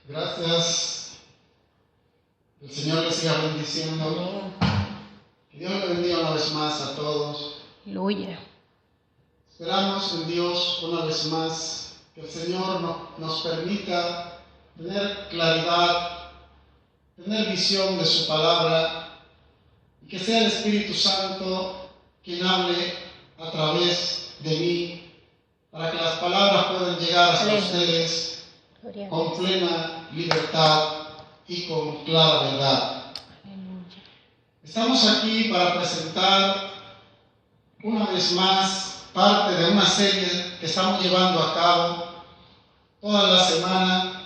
Gracias. El Señor les siga bendiciendo. Amén. Que Dios le bendiga una vez más a todos. Aleluya. Esperamos en Dios una vez más que el Señor nos permita tener claridad, tener visión de su palabra y que sea el Espíritu Santo quien hable a través de mí para que las palabras puedan llegar hasta Aleluya. ustedes Gloria a con Dios. plena libertad y con clara verdad. Aleluya. Estamos aquí para presentar una vez más parte de una serie que estamos llevando a cabo toda la semana.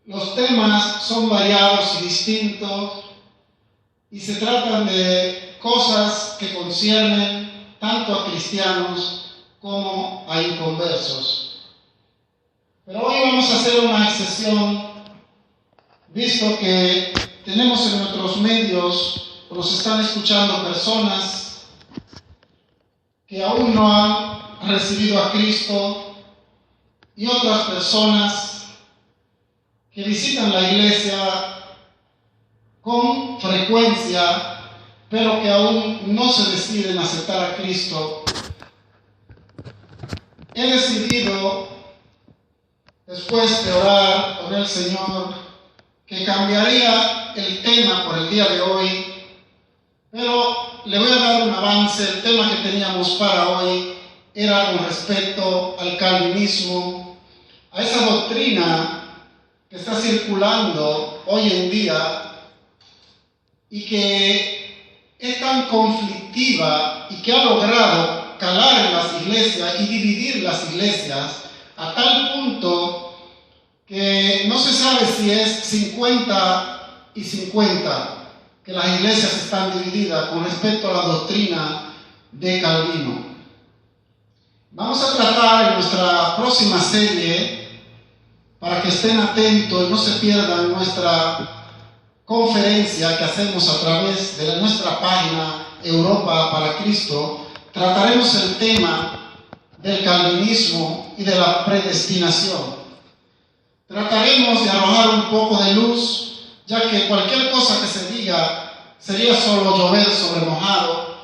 Los temas son variados y distintos y se tratan de cosas que conciernen tanto a cristianos como a inconversos. Pero hoy vamos a hacer una excepción, visto que tenemos en nuestros medios, nos están escuchando personas que aún no han recibido a Cristo y otras personas que visitan la iglesia con frecuencia, pero que aún no se deciden aceptar a Cristo. He decidido, después de orar con el Señor, que cambiaría el tema por el día de hoy, pero le voy a dar un avance. El tema que teníamos para hoy era con respecto al calvinismo, a esa doctrina que está circulando hoy en día y que es tan conflictiva y que ha logrado calar en las iglesias y dividir las iglesias a tal punto que no se sabe si es 50 y 50, que las iglesias están divididas con respecto a la doctrina de Calvino. Vamos a tratar en nuestra próxima serie, para que estén atentos y no se pierdan nuestra conferencia que hacemos a través de nuestra página Europa para Cristo. Trataremos el tema del calvinismo y de la predestinación. Trataremos de arrojar un poco de luz, ya que cualquier cosa que se diga sería solo llover sobre mojado,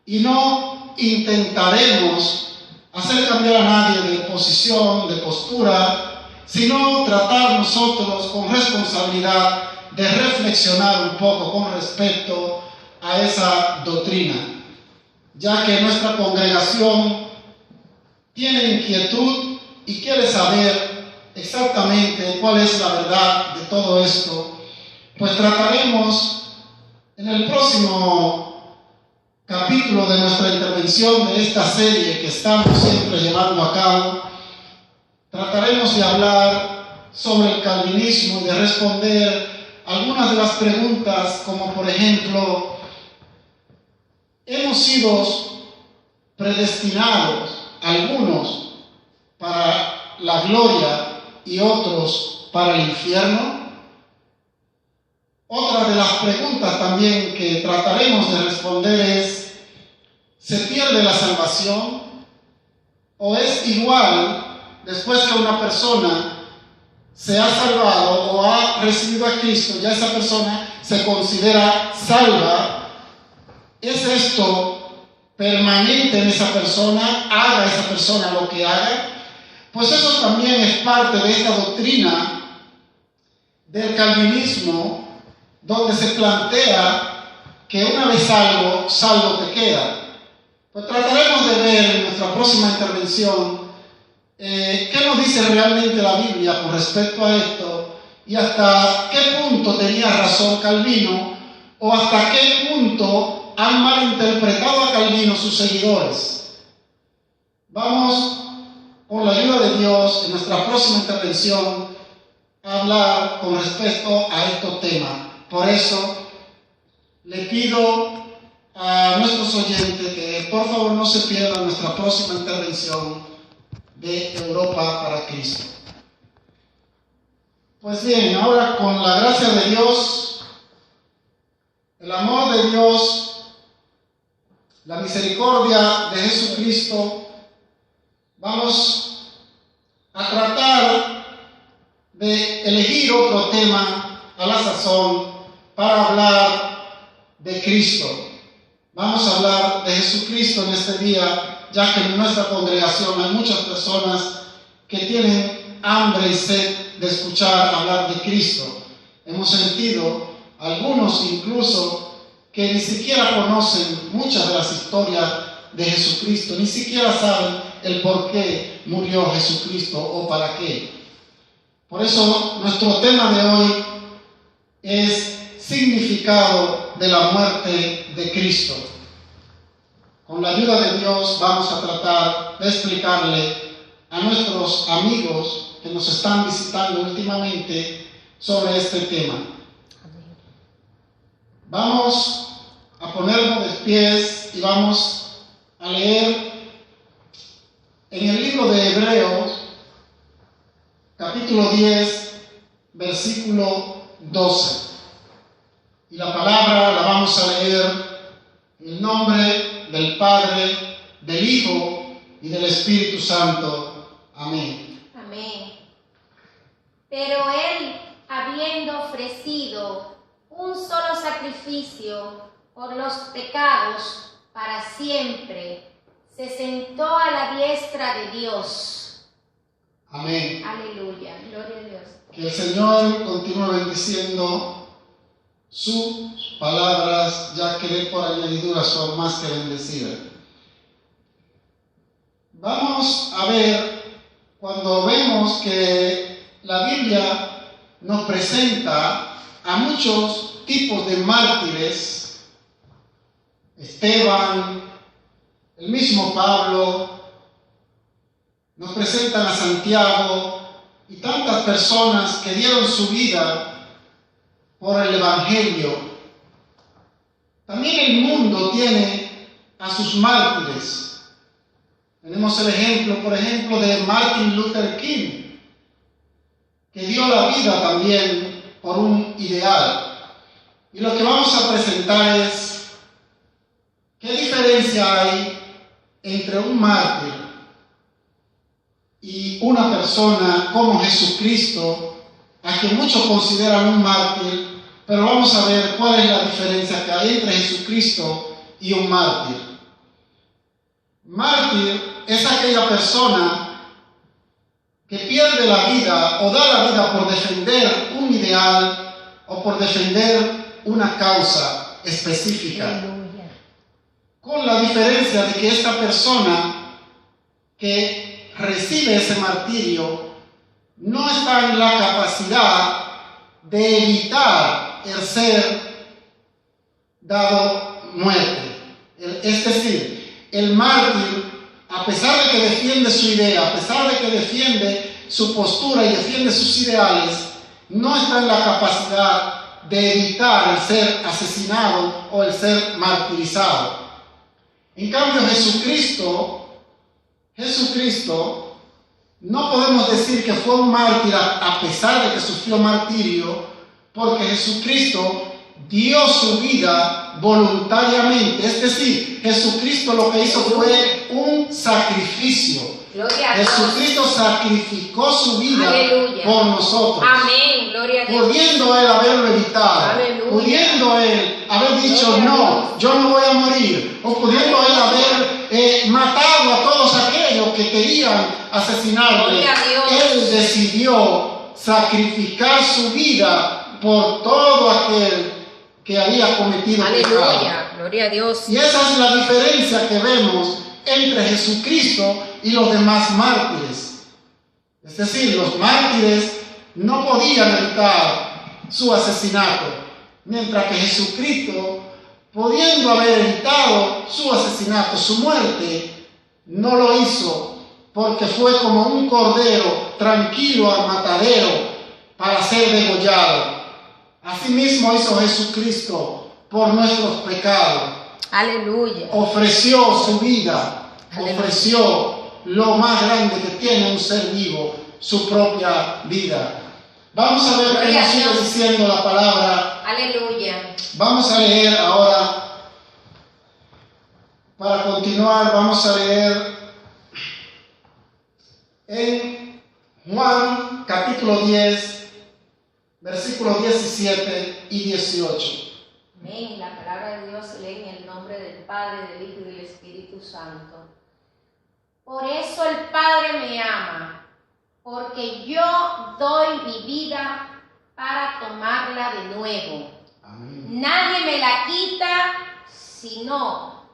y no intentaremos hacer cambiar a nadie de posición, de postura, sino tratar nosotros con responsabilidad de reflexionar un poco con respecto a esa doctrina, ya que nuestra congregación tiene inquietud y quiere saber exactamente cuál es la verdad de todo esto. Pues trataremos en el próximo capítulo de nuestra intervención de esta serie que estamos siempre llevando a cabo, trataremos de hablar sobre el calvinismo y de responder algunas de las preguntas, como por ejemplo, ¿hemos sido predestinados algunos para la gloria y otros para el infierno? Otra de las preguntas también que trataremos de responder es, ¿se pierde la salvación? ¿O es igual después que una persona se ha salvado o ha recibido a Cristo, ya esa persona se considera salva? ¿Es esto permanente en esa persona, haga esa persona lo que haga? Pues eso también es parte de esta doctrina del calvinismo, donde se plantea que una vez salvo, salvo te queda. Pues trataremos de ver en nuestra próxima intervención qué nos dice realmente la Biblia con respecto a esto y hasta qué punto tenía razón Calvino o hasta qué punto han malinterpretado a Calvino sus seguidores. Vamos, con la ayuda de Dios, en nuestra próxima intervención a hablar con respecto a estos temas. Por eso le pido a nuestros oyentes que por favor no se pierdan nuestra próxima intervención de Europa para Cristo. Pues bien, ahora con la gracia de Dios, el amor de Dios, la misericordia de Jesucristo, vamos a tratar de elegir otro tema a la sazón para hablar de Cristo. Vamos a hablar de Jesucristo en este día, ya que en nuestra congregación hay muchas personas que tienen hambre y sed de escuchar hablar de Cristo. Hemos sentido, algunos incluso, que ni siquiera conocen muchas de las historias de Jesucristo, ni siquiera saben el por qué murió Jesucristo o para qué. Por eso nuestro tema de hoy es significado de la muerte de Cristo. Con la ayuda de Dios vamos a tratar de explicarle a nuestros amigos que nos están visitando últimamente sobre este tema. Vamos a ponernos de pies y vamos a leer en el libro de Hebreos, capítulo 10, versículo 12. Y la palabra la vamos a leer en el nombre del Padre, del Hijo y del Espíritu Santo. Amén. Amén. Pero él, habiendo ofrecido un solo sacrificio por los pecados para siempre, se sentó a la diestra de Dios. Amén. Aleluya. Gloria a Dios. Que el Señor continúe bendiciendo sus palabras, ya que de por añadidura son más que bendecidas. Vamos a ver, cuando vemos que la Biblia nos presenta a muchos tipos de mártires, Esteban, el mismo Pablo, nos presentan a Santiago y tantas personas que dieron su vida por el Evangelio. También el mundo tiene a sus mártires. Tenemos el ejemplo, por ejemplo, de Martin Luther King, que dio la vida también por un ideal. Y lo que vamos a presentar es qué diferencia hay entre un mártir y una persona como Jesucristo, a quien muchos consideran un mártir, pero vamos a ver cuál es la diferencia que hay entre Jesucristo y un mártir. Mártir es aquella persona que pierde la vida o da la vida por defender un ideal o por defender una causa específica. Con la diferencia de que esta persona que recibe ese martirio no está en la capacidad de evitar el ser dado muerte. Es decir, el mártir, a pesar de que defiende su idea, a pesar de que defiende su postura y defiende sus ideales, no está en la capacidad de evitar el ser asesinado o el ser martirizado. En cambio, Jesucristo, no podemos decir que fue un mártir a pesar de que sufrió martirio, porque Jesucristo dio su vida voluntariamente. Es decir, Jesucristo lo que hizo fue un sacrificio. Jesucristo sacrificó su vida por nosotros. Amén. Gloria a Dios. Pudiendo Él haberlo evitado, Aleluya. pudiendo Él haber dicho no, yo no voy a morir, o pudiendo Él haber matado a todos aquellos que querían asesinarle, Él decidió sacrificar su vida por todo aquel que había cometido pecado. Aleluya. Gloria a Dios. Y esa es la diferencia que vemos entre Jesucristo y los demás mártires. Es decir, los mártires no podían evitar su asesinato, mientras que Jesucristo, pudiendo haber evitado su asesinato, su muerte, no lo hizo, porque fue como un cordero tranquilo al matadero para ser degollado. Asimismo hizo Jesucristo por nuestros pecados. Aleluya. Ofreció su vida, Aleluya. ofreció lo más grande que tiene un ser vivo, su propia vida. Vamos a ver qué Gloria nos a sigue Dios. diciendo la palabra. Aleluya. Vamos a leer ahora, para continuar, vamos a leer en Juan capítulo 10, versículos 17 y 18. Amén. La palabra de Dios se lee en el nombre del Padre, del Hijo y del Espíritu Santo. Por eso el Padre me ama, porque yo doy mi vida para tomarla de nuevo. Amén. Nadie me la quita, sino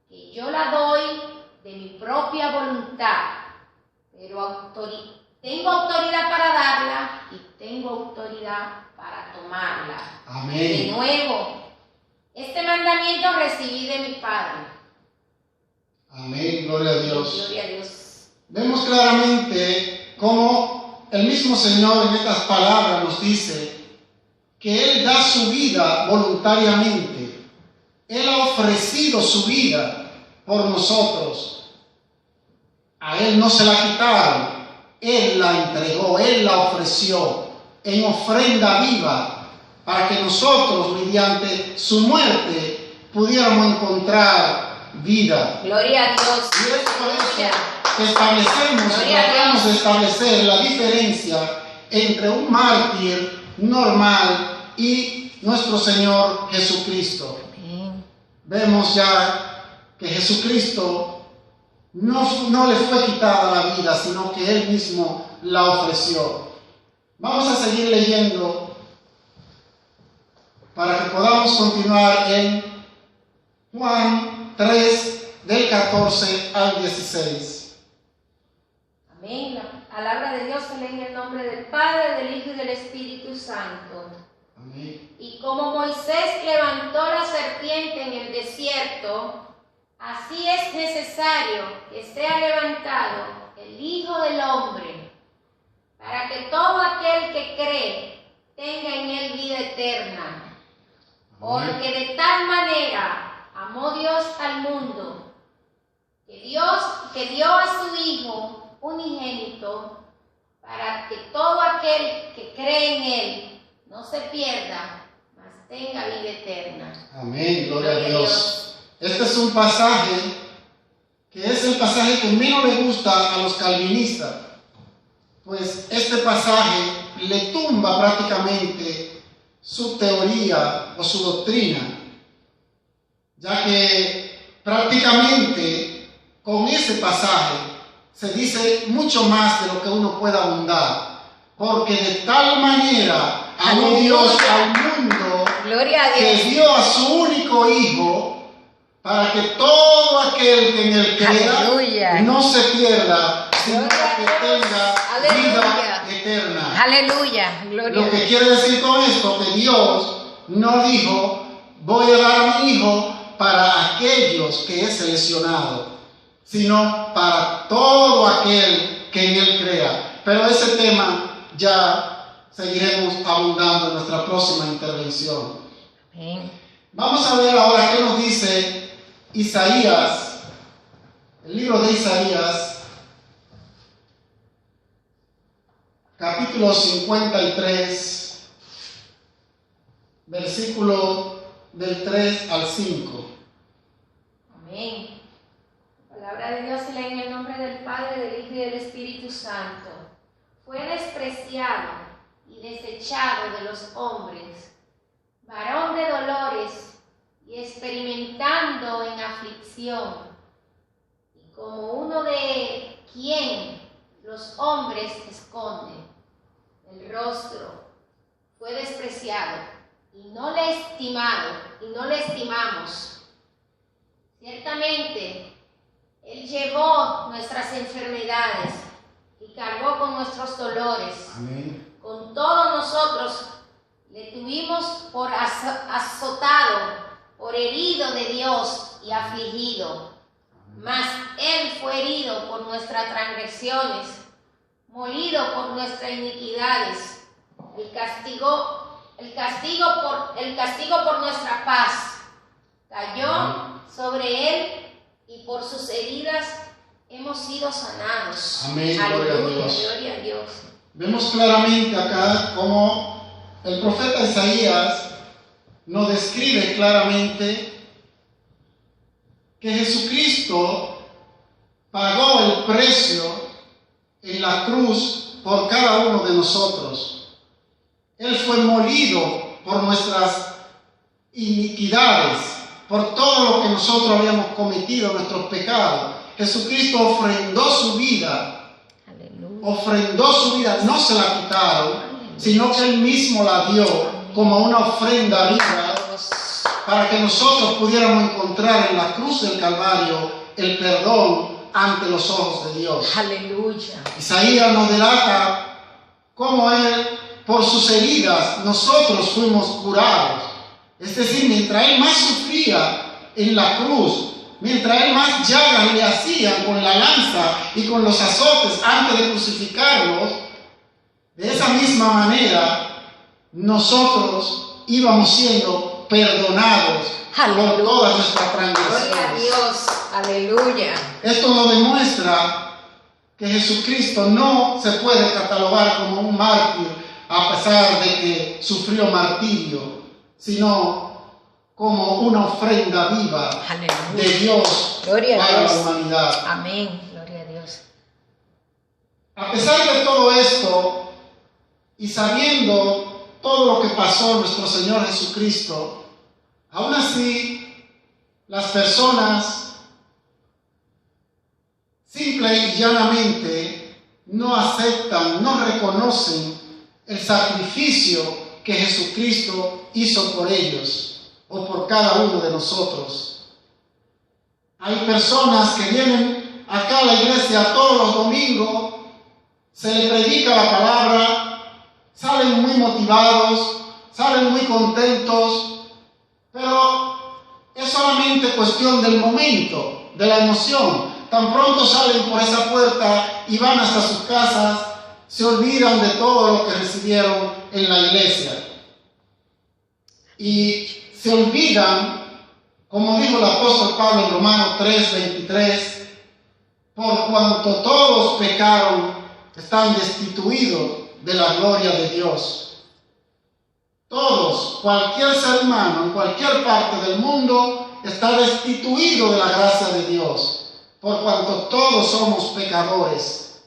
que yo la doy de mi propia voluntad. Pero tengo autoridad para darla y tengo autoridad para tomarla. Amén. De nuevo, este mandamiento recibí de mi Padre. Amén, gloria a Dios. Gloria a Dios. Vemos claramente cómo el mismo Señor en estas palabras nos dice que Él da su vida voluntariamente. Él ha ofrecido su vida por nosotros. A Él no se la quitaron, Él la entregó, Él la ofreció en ofrenda viva para que nosotros, mediante su muerte, pudiéramos encontrar vida. Gloria a Dios. Y es por eso que establecemos, tratamos de establecer la diferencia entre un mártir normal y nuestro Señor Jesucristo. Amén. Vemos ya que Jesucristo no le fue quitada la vida, sino que Él mismo la ofreció. Vamos a seguir leyendo para que podamos continuar en Juan 3, del 14 al 16. Amén. La palabra de Dios se lee en el nombre del Padre, del Hijo y del Espíritu Santo. Amén. Y como Moisés levantó la serpiente en el desierto, así es necesario que sea levantado el Hijo del Hombre, para que todo aquel que cree tenga en él vida eterna. Porque de tal manera amó Dios al mundo, que dio a su Hijo unigénito, para que todo aquel que cree en él no se pierda, mas tenga vida eterna. Amén, gloria a Dios. Este es un pasaje que es el pasaje que menos le gusta a los calvinistas, pues este pasaje le tumba prácticamente su teoría o su doctrina, ya que prácticamente con ese pasaje se dice mucho más de lo que uno pueda abundar, porque de tal manera amó Dios al mundo Gloria a Dios. que dio a su único Hijo para que todo aquel que en él crea Aleluya. no se pierda, sino Gloria a que Dios. tenga Aleluya. vida eterna. Aleluya. Gloria Lo a que Dios. quiere decir con esto que Dios no dijo, voy a dar a mi Hijo para aquellos que he seleccionado, sino para todo aquel que en él crea. Pero ese tema ya seguiremos abundando en nuestra próxima intervención. Amén. Vamos a ver ahora qué nos dice Isaías, el libro de Isaías, capítulo 53, versículo del 3 al 5. Amén. La palabra de Dios se lee en el nombre del Padre, del Hijo y del Espíritu Santo. Fue despreciado y desechado de los hombres, varón de dolores y experimentando en aflicción, y como uno de quien los hombres esconden el rostro. Fue despreciado y no le estimamos. Ciertamente, Él llevó nuestras enfermedades y cargó con nuestros dolores. Amén. Con todos nosotros le tuvimos por azotado, por herido de Dios y afligido. Mas Él fue herido por nuestras transgresiones, molido por nuestras iniquidades. El castigo por nuestra paz cayó sobre Él, y por sus heridas hemos sido sanados. Amén. Aleluya, Gloria a Dios. gloria a Dios. Vemos claramente acá cómo el profeta Isaías nos describe claramente que Jesucristo pagó el precio en la cruz por cada uno de nosotros. Él fue molido por nuestras iniquidades, por todo lo que nosotros habíamos cometido, nuestros pecados. Jesucristo ofrendó su vida. Aleluya. Ofrendó su vida, no se la quitaron, sino que Él mismo la dio como una ofrenda viva para que nosotros pudiéramos encontrar en la cruz del Calvario el perdón ante los ojos de Dios. Aleluya. Isaías nos delata cómo Él, por sus heridas, nosotros fuimos curados. Es decir, mientras Él más sufría en la cruz, mientras Él más llagas le hacían con la lanza y con los azotes antes de crucificarlos, de esa misma manera nosotros íbamos siendo perdonados por todas nuestras transgresiones. Gloria a Dios. Aleluya. Esto nos demuestra que Jesucristo no se puede catalogar como un mártir a pesar de que sufrió martirio, sino como una ofrenda viva de Dios para la humanidad. Amén. Gloria a Dios. A pesar de todo esto y sabiendo todo lo que pasó nuestro Señor Jesucristo, aún así las personas simple y llanamente no aceptan, no reconocen el sacrificio que Jesucristo hizo por ellos o por cada uno de nosotros. Hay personas que vienen acá a la iglesia todos los domingos, se les predica la palabra, salen muy motivados, salen muy contentos, pero es solamente cuestión del momento, de la emoción. Tan pronto salen por esa puerta y van hasta sus casas, se olvidan de todo lo que recibieron en la iglesia. Y se olvidan, como dijo el apóstol Pablo en Romanos 3:23, por cuanto todos pecaron, están destituidos de la gloria de Dios. Todos, cualquier ser humano en cualquier parte del mundo está destituido de la gracia de Dios. Por cuanto todos somos pecadores,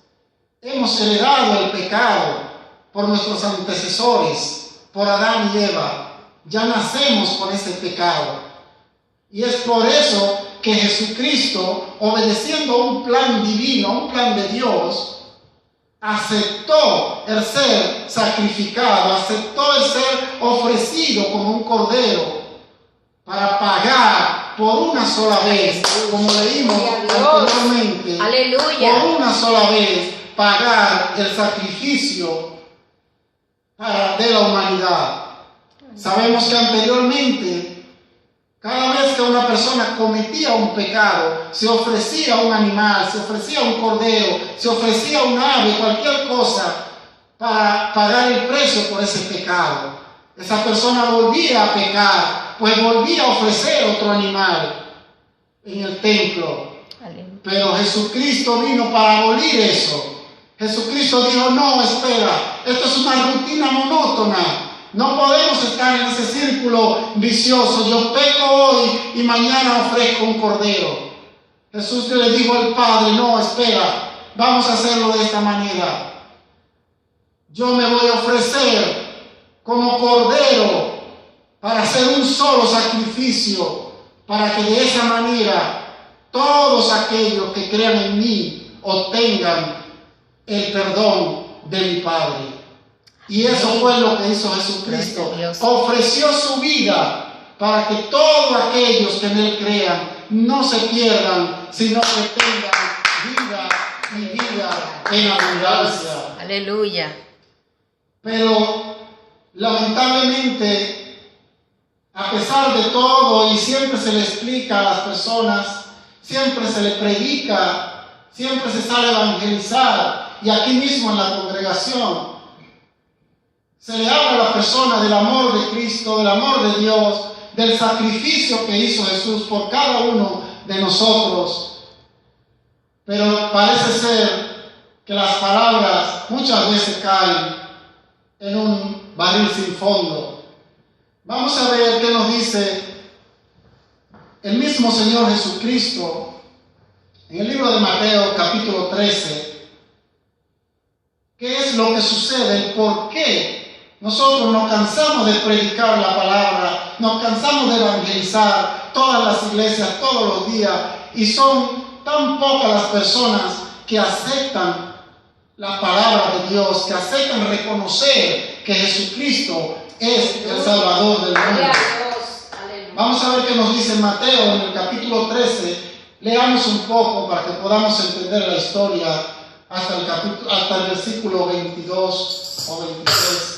hemos heredado el pecado por nuestros antecesores, por Adán y Eva. Ya nacemos con ese pecado. Y es por eso que Jesucristo, obedeciendo a un plan divino, un plan de Dios, aceptó el ser sacrificado, aceptó el ser ofrecido como un cordero para pagar por una sola vez, como leímos anteriormente. Aleluya. Por una sola vez pagar el sacrificio de la humanidad. Sabemos que anteriormente, cada vez que una persona cometía un pecado, se ofrecía un animal, se ofrecía un cordero, se ofrecía un ave, cualquier cosa, para pagar el precio por ese pecado. Esa persona volvía a pecar, pues volvía a ofrecer otro animal en el templo. Pero Jesucristo vino para abolir eso. Jesucristo dijo, no, espera, esto es una rutina monótona. No podemos estar en ese círculo vicioso. Yo peco hoy y mañana ofrezco un cordero. Jesús le dijo al Padre, no, espera, vamos a hacerlo de esta manera. Yo me voy a ofrecer como cordero para hacer un solo sacrificio, para que de esa manera todos aquellos que crean en mí obtengan el perdón de mi Padre. Y eso fue lo que hizo Jesucristo. Ofreció su vida para que todos aquellos que en Él crean no se pierdan, sino que tengan vida y vida en abundancia. Aleluya. Pero lamentablemente, a pesar de todo, y siempre se le explica a las personas, siempre se le predica, siempre se sale a evangelizar, y aquí mismo en la congregación se le habla a la persona del amor de Cristo, del amor de Dios, del sacrificio que hizo Jesús por cada uno de nosotros. Pero parece ser que las palabras muchas veces caen en un barril sin fondo. Vamos a ver qué nos dice el mismo Señor Jesucristo en el libro de Mateo capítulo 13. ¿Qué es lo que sucede? ¿Por qué nosotros nos cansamos de predicar la palabra, nos cansamos de evangelizar todas las iglesias, todos los días, y son tan pocas las personas que aceptan la palabra de Dios, que aceptan reconocer que Jesucristo es el Salvador del mundo. Vamos a ver qué nos dice Mateo en el capítulo 13. Leamos un poco para que podamos entender la historia hasta el versículo 22 o 23.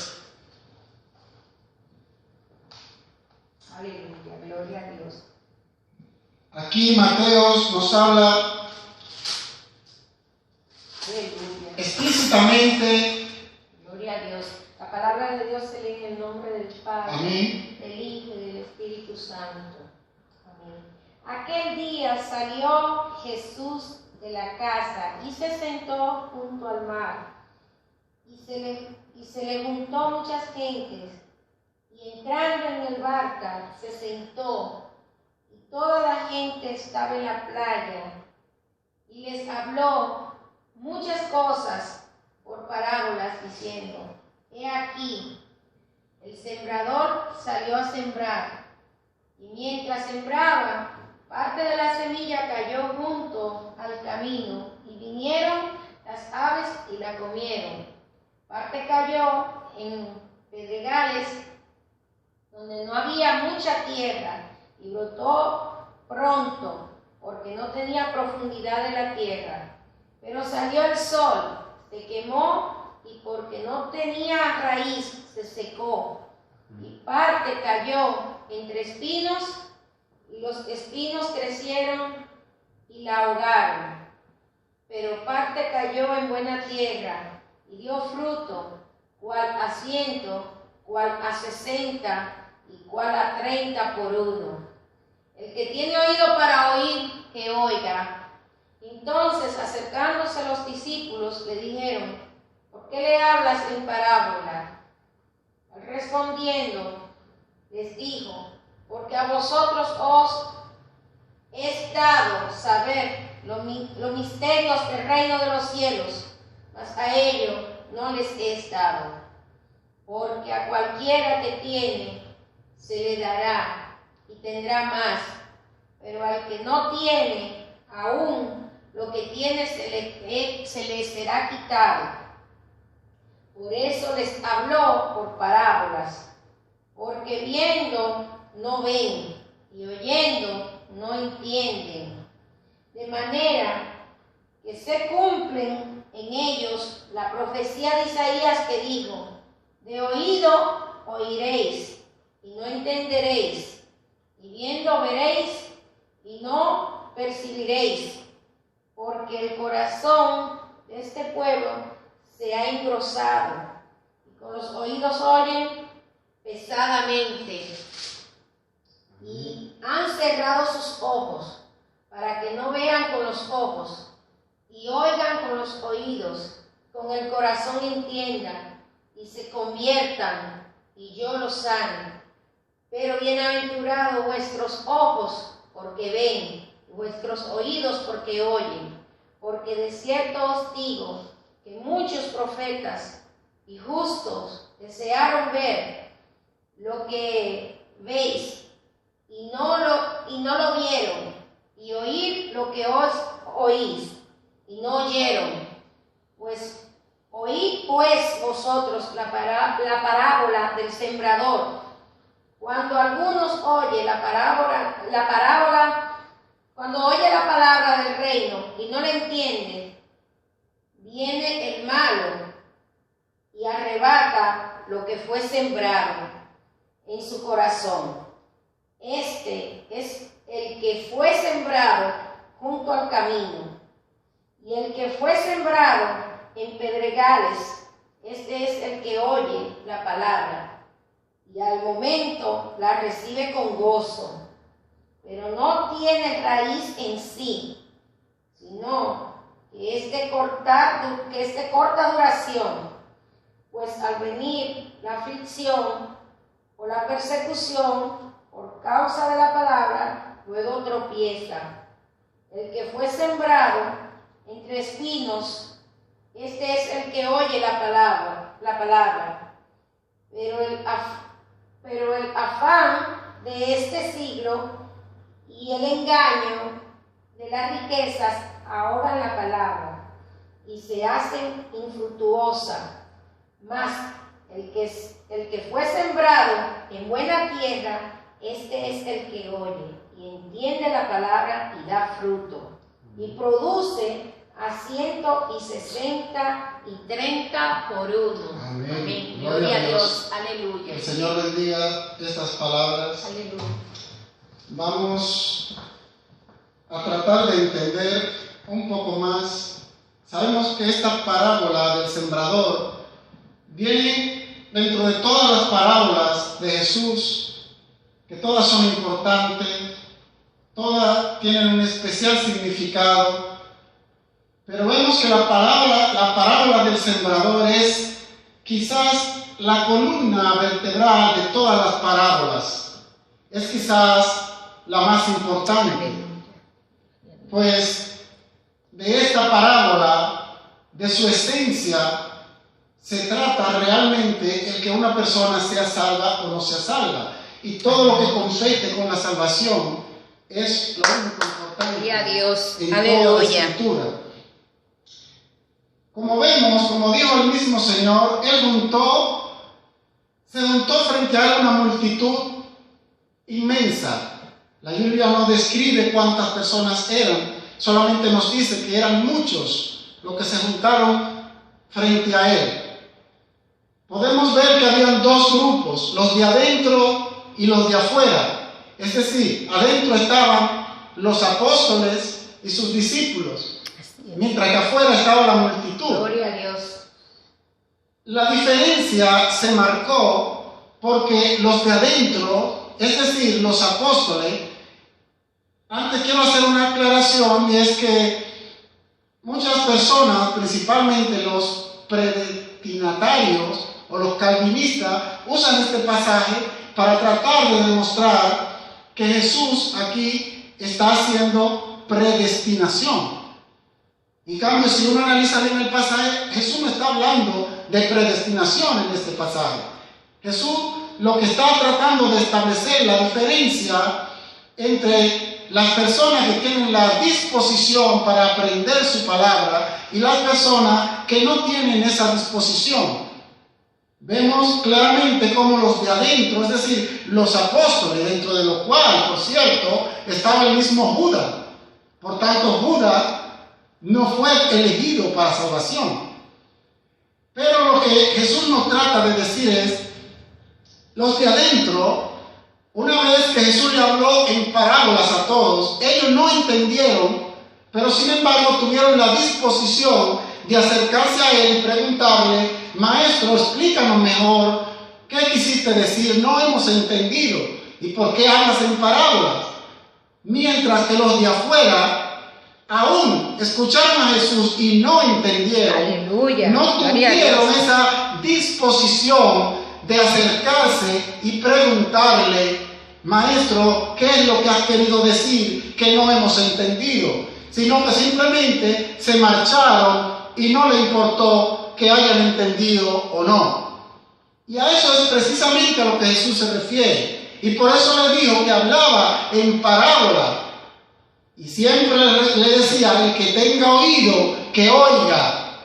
Aleluya, gloria a Dios. Aquí Mateo nos habla Aleluya. Explícitamente. Gloria a Dios. La palabra de Dios se lee en el nombre del Padre, Amén, del Hijo y del Espíritu Santo. Amén. Aquel día salió Jesús de la casa y se sentó junto al mar. Y se le juntó muchas gentes. Y entrando en el barca se sentó. Y toda la gente estaba en la playa. Y les habló muchas cosas por parábolas, diciendo: He aquí, el sembrador salió a sembrar, y mientras sembraba, parte de la semilla cayó junto al camino, y vinieron las aves y la comieron. Parte cayó en pedregales, donde no había mucha tierra, y brotó pronto, porque no tenía profundidad de la tierra. Pero salió el sol, se quemó, y porque no tenía raíz, se secó. Y parte cayó entre espinos, y los espinos crecieron y la ahogaron. Pero parte cayó en buena tierra, y dio fruto, cual a 100, cual a 60, y cual a 30 por uno. El que tiene oído para oír, que oiga. Entonces, acercándose a los discípulos, le dijeron: ¿Por qué le hablas en parábola? Respondiendo, les dijo: Porque a vosotros os es dado saber los misterios del reino de los cielos, mas a ellos no les es dado. Porque a cualquiera que tiene, se le dará y tendrá más, pero al que no tiene, aún lo que tiene se le será quitado. Por eso les habló por parábolas, porque viendo no ven, y oyendo no entienden, de manera que se cumplen en ellos la profecía de Isaías que dijo: de oído oiréis, y no entenderéis, y viendo veréis, y no percibiréis, porque el corazón de este pueblo se ha engrosado, y con los oídos oyen pesadamente, y han cerrado sus ojos, para que no vean con los ojos, y oigan con los oídos, con el corazón entiendan, y se conviertan, y yo los sane. Pero bienaventurados vuestros ojos, porque ven, y vuestros oídos, porque oyen. Porque de cierto os digo, que muchos profetas y justos desearon ver lo que veis, y no lo vieron, y oír lo que os oís, y no oyeron. Pues oíd pues vosotros la parábola del sembrador. Cuando algunos oye cuando oye la palabra del reino y no la entienden, viene el malo y arrebata lo que fue sembrado en su corazón. Este es el que fue sembrado junto al camino. Y el que fue sembrado en pedregales, este es el que oye la palabra, y al momento la recibe con gozo, pero no tiene raíz en sí, sino que es de corta duración, pues al venir la aflicción o la persecución por causa de la palabra, luego tropieza. El que fue sembrado entre espinos, este es el que oye la palabra, Pero el afán de este siglo y el engaño de las riquezas ahogan la palabra y se hacen infructuosas. Mas el que fue sembrado en buena tierra, este es el que oye y entiende la palabra y da fruto, y produce a 100 y 60 y 30 por uno. Amén. Amén. Gloria a Dios. Aleluya. El Señor bendiga estas palabras. Aleluya. Vamos a tratar de entender un poco más. Sabemos que esta parábola del sembrador viene dentro de todas las parábolas de Jesús, que todas son importantes, todas tienen un especial significado, pero vemos que la parábola del sembrador es quizás la columna vertebral de todas las parábolas. Es quizás la más importante, pues de esta parábola, de su esencia, se trata realmente el que una persona sea salva o no sea salva. Y todo lo que compete con la salvación es lo único importante. Gloria a Dios. En Aleluya. toda la Escritura. Como vemos, como dijo el mismo Señor, Él se juntó frente a Él una multitud inmensa. La Biblia no describe cuántas personas eran, solamente nos dice que eran muchos los que se juntaron frente a Él. Podemos ver que habían dos grupos, los de adentro y los de afuera. Es decir, adentro estaban los apóstoles y sus discípulos, mientras que afuera estaba la multitud. Gloria a Dios. La diferencia se marcó porque los de adentro, es decir, los apóstoles, antes quiero hacer una aclaración, y es que muchas personas, principalmente los predestinatarios o los calvinistas, usan este pasaje para tratar de demostrar que Jesús aquí está haciendo predestinación. En cambio, si uno analiza bien el pasaje, Jesús no está hablando de predestinación en este pasaje. Jesús lo que está tratando de establecer la diferencia entre las personas que tienen la disposición para aprender su palabra y las personas que no tienen esa disposición. Vemos claramente cómo los de adentro, es decir, los apóstoles, dentro de lo cual, por cierto, estaba el mismo Judas. Por tanto, Judas no fue elegido para salvación. Pero lo que Jesús nos trata de decir es, los de adentro, una vez que Jesús le habló en parábolas a todos, ellos no entendieron, pero sin embargo tuvieron la disposición de acercarse a Él y preguntarle: Maestro, explícanos mejor, ¿qué quisiste decir? No hemos entendido. ¿Y por qué hablas en parábolas? Mientras que los de afuera aún escucharon a Jesús y no entendieron. Aleluya. No tuvieron esa disposición de acercarse y preguntarle: Maestro, ¿qué es lo que has querido decir que no hemos entendido? Sino que simplemente se marcharon y no le importó que hayan entendido o no. Y a eso es precisamente a lo que Jesús se refiere. Y por eso le dijo que hablaba en parábola. Y siempre le decía: el que tenga oído, que oiga.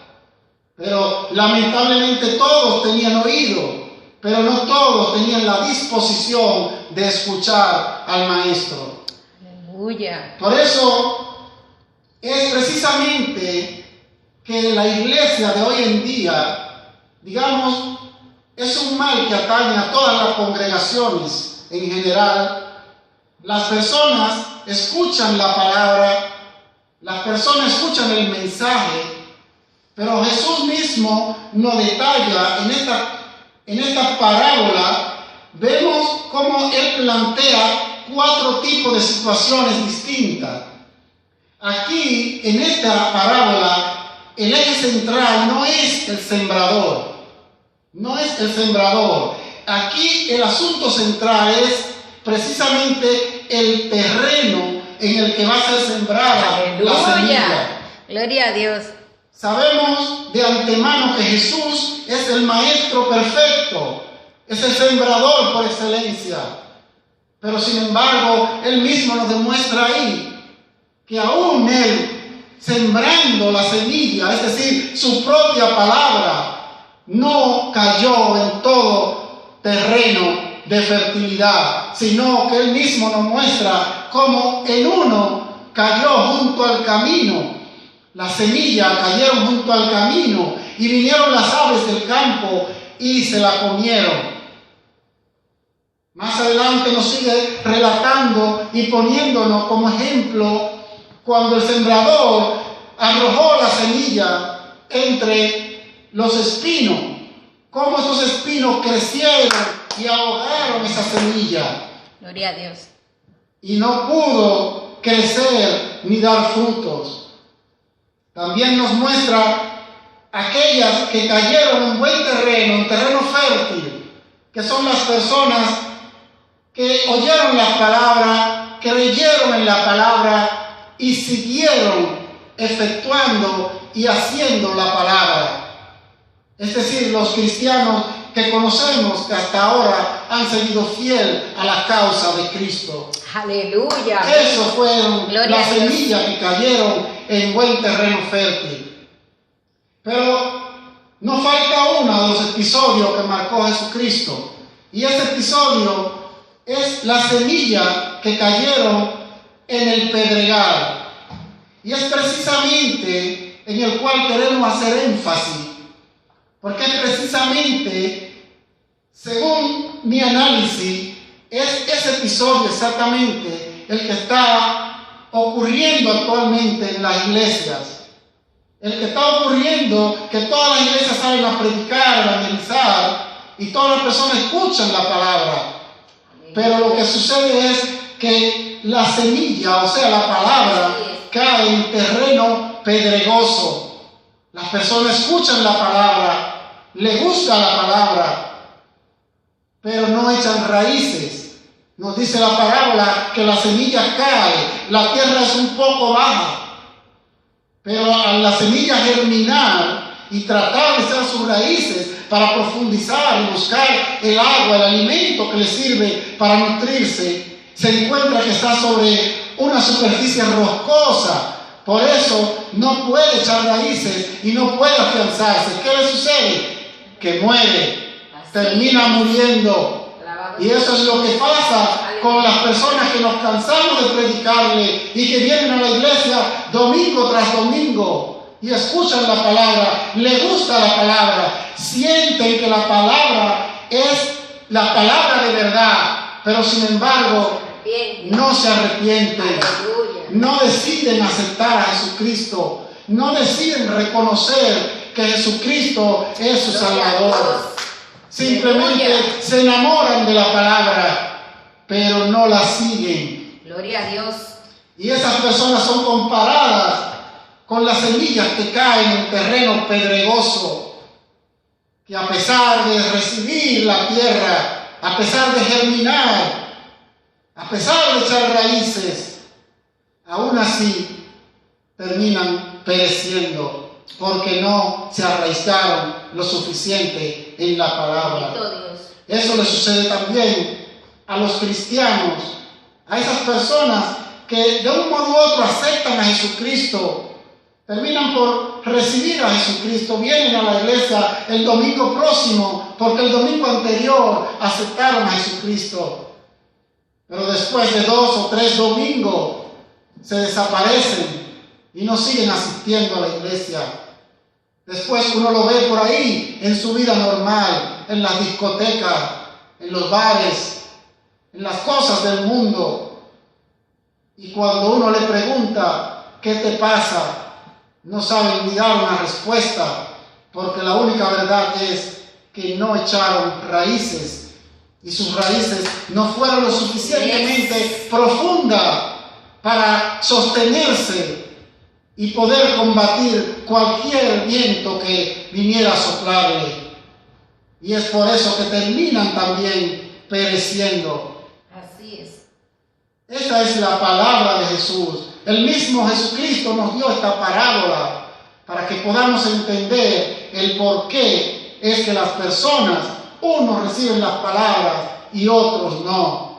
Pero lamentablemente todos tenían oído, pero no todos tenían la disposición de escuchar al Maestro. Aleluya. Por eso es precisamente que la iglesia de hoy en día, digamos, es un mal que atañe a todas las congregaciones en general. Las personas escuchan la palabra, las personas escuchan el mensaje, pero Jesús mismo nos detalla en esta parábola, vemos cómo Él plantea 4 tipos de situaciones distintas. Aquí, en esta parábola, el eje central no es el sembrador, no es el sembrador. Aquí el asunto central es precisamente el terreno en el que va a ser sembrada la semilla. Gloria a Dios. Sabemos de antemano que Jesús es el Maestro perfecto, es el sembrador por excelencia. Pero sin embargo, Él mismo nos demuestra ahí que aún Él, sembrando la semilla, es decir, su propia palabra, no cayó en todo terreno de fertilidad, sino que Él mismo nos muestra cómo en uno cayó junto al camino. Las semillas cayeron junto al camino y vinieron las aves del campo y se la comieron. Más adelante nos sigue relatando y poniéndonos como ejemplo cuando el sembrador arrojó la semilla entre los espinos, cómo esos espinos crecieron y ahogaron esa semilla. Gloria a Dios. Y no pudo crecer ni dar frutos. También nos muestra aquellas que cayeron en buen terreno, en terreno fértil, que son las personas que oyeron la palabra, creyeron en la palabra y siguieron efectuando y haciendo la palabra. Es decir, los cristianos que conocemos que hasta ahora han seguido fiel a la causa de Cristo. Aleluya. Eso fueron las semillas que cayeron en buen terreno fértil. Pero no falta uno de los episodios que marcó Jesucristo. Y ese episodio es la semilla que cayeron en el pedregal. Y es precisamente en el cual queremos hacer énfasis. Porque precisamente, según mi análisis, es ese episodio exactamente el que está ocurriendo actualmente en las iglesias. El que está ocurriendo que todas las iglesias salen a predicar, a evangelizar y todas las personas escuchan la palabra. Pero lo que sucede es que la semilla, o sea, la palabra, cae en terreno pedregoso. Las personas escuchan la palabra, les gusta la palabra, pero no echan raíces. Nos dice la parábola que la semilla cae, la tierra es un poco baja, pero al la semilla germinar y tratar de echar sus raíces para profundizar y buscar el agua, el alimento que le sirve para nutrirse, se encuentra que está sobre una superficie roscosa. Por eso no puede echar raíces y no puede afianzarse. ¿Qué le sucede? Que muere, termina muriendo. Y eso es lo que pasa con las personas que nos cansamos de predicarle y que vienen a la iglesia domingo tras domingo y escuchan la palabra, les gusta la palabra, sienten que la palabra es la palabra de verdad, pero sin embargo no se arrepienten, no deciden aceptar a Jesucristo, no deciden reconocer que Jesucristo es su Salvador. Simplemente se enamoran de la palabra, pero no la siguen. Gloria a Dios. Y esas personas son comparadas con las semillas que caen en terreno pedregoso, que a pesar de recibir la tierra, a pesar de germinar, a pesar de echar raíces, aún así terminan pereciendo porque no se arraigaron lo suficiente en la palabra. Eso le sucede también a los cristianos, a esas personas que de un modo u otro aceptan a Jesucristo, terminan por recibir a Jesucristo, vienen a la iglesia el domingo próximo porque el domingo anterior aceptaron a Jesucristo, pero después de 2 o 3 domingos se desaparecen y no siguen asistiendo a la iglesia. Después uno lo ve por ahí en su vida normal, en las discotecas, en los bares, en las cosas del mundo. Y cuando uno le pregunta, ¿qué te pasa?, no saben ni dar una respuesta, porque la única verdad es que no echaron raíces y sus raíces no fueron lo suficientemente profundas para sostenerse y poder combatir cualquier viento que viniera a soplarle. Y es por eso que terminan también pereciendo. Así es. Esta es la palabra de Jesús. El mismo Jesucristo nos dio esta parábola para que podamos entender el por qué es que las personas unos reciben las palabras y otros no.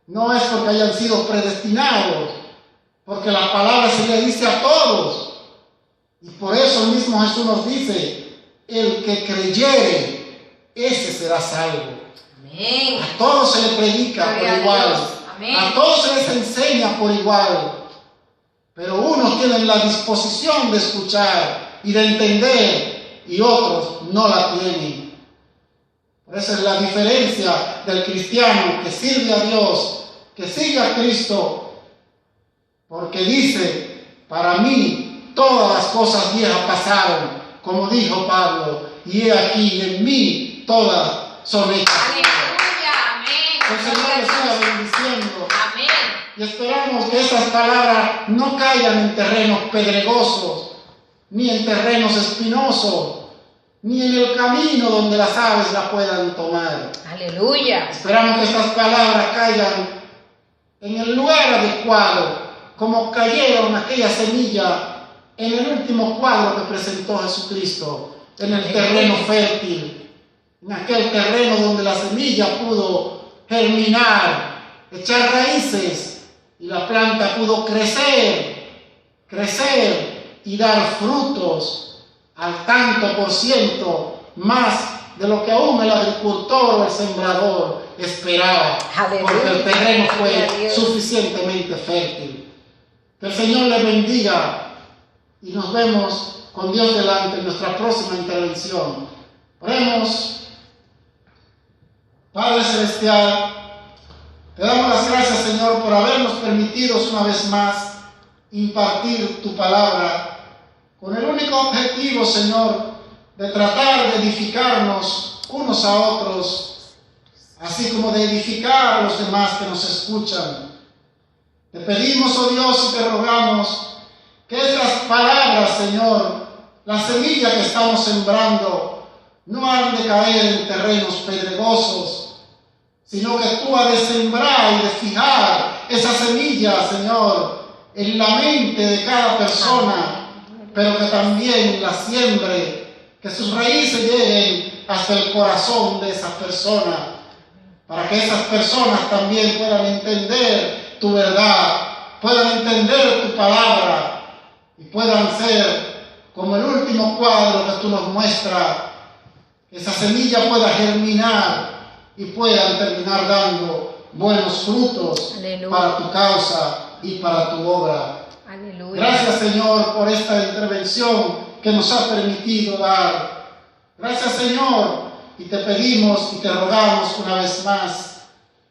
No es porque hayan sido predestinados, porque la palabra se le dice a todos. Y por eso mismo Jesús nos dice, el que creyere, ese será salvo. Amén. A todos se le predica Gloria por a igual. Dios. Amén. A todos se les enseña por igual. Pero unos tienen la disposición de escuchar y de entender y otros no la tienen. Esa es la diferencia del cristiano que sirve a Dios, que sigue a Cristo, porque dice, para mí todas las cosas viejas pasaron, como dijo Pablo, y he aquí en mí todas son hechas. Aleluya. Amén. Que el Señor les siga bendiciendo. Amén. Y esperamos que esas palabras no caigan en terrenos pedregosos, ni en terrenos espinosos, ni en el camino donde las aves la puedan tomar. Aleluya. Esperamos que estas palabras caigan en el lugar adecuado, como cayeron aquella semilla en el último cuadro que presentó Jesucristo, en el terreno fértil, en aquel terreno donde la semilla pudo germinar, echar raíces, y la planta pudo crecer y dar frutos al tanto por ciento más de lo que aún el agricultor o el sembrador esperaba. Aleluya. Porque el terreno fue Gloria a Dios. suficientemente fértil. Que el Señor le bendiga y nos vemos con Dios delante en nuestra próxima intervención. Oremos. Padre Celestial, te damos las gracias, Señor, por habernos permitido una vez más impartir tu palabra con el único objetivo, Señor, de tratar de edificarnos unos a otros, así como de edificar a los demás que nos escuchan. Te pedimos, oh Dios, y te rogamos que estas palabras, Señor, la semilla que estamos sembrando, no han de caer en terrenos pedregosos, sino que tú has de sembrar y de fijar esa semilla, Señor, en la mente de cada persona, pero que también la siembre, que sus raíces lleguen hasta el corazón de esa persona, para que esas personas también puedan entender tu verdad, puedan entender tu palabra y puedan ser como el último cuadro que tú nos muestras, que esa semilla pueda germinar y puedan terminar dando buenos frutos. Aleluya. Para tu causa y para tu obra. Aleluya. Gracias, Señor, por esta intervención que nos ha permitido dar. Gracias, Señor, y te pedimos y te rogamos una vez más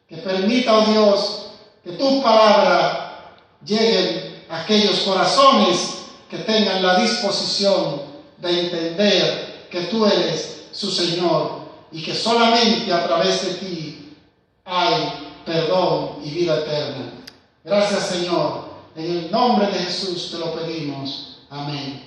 que permita, oh Dios, que tu palabra llegue a aquellos corazones que tengan la disposición de entender que tú eres su Señor y que solamente a través de ti hay perdón y vida eterna. Gracias, Señor. En el nombre de Jesús te lo pedimos. Amén.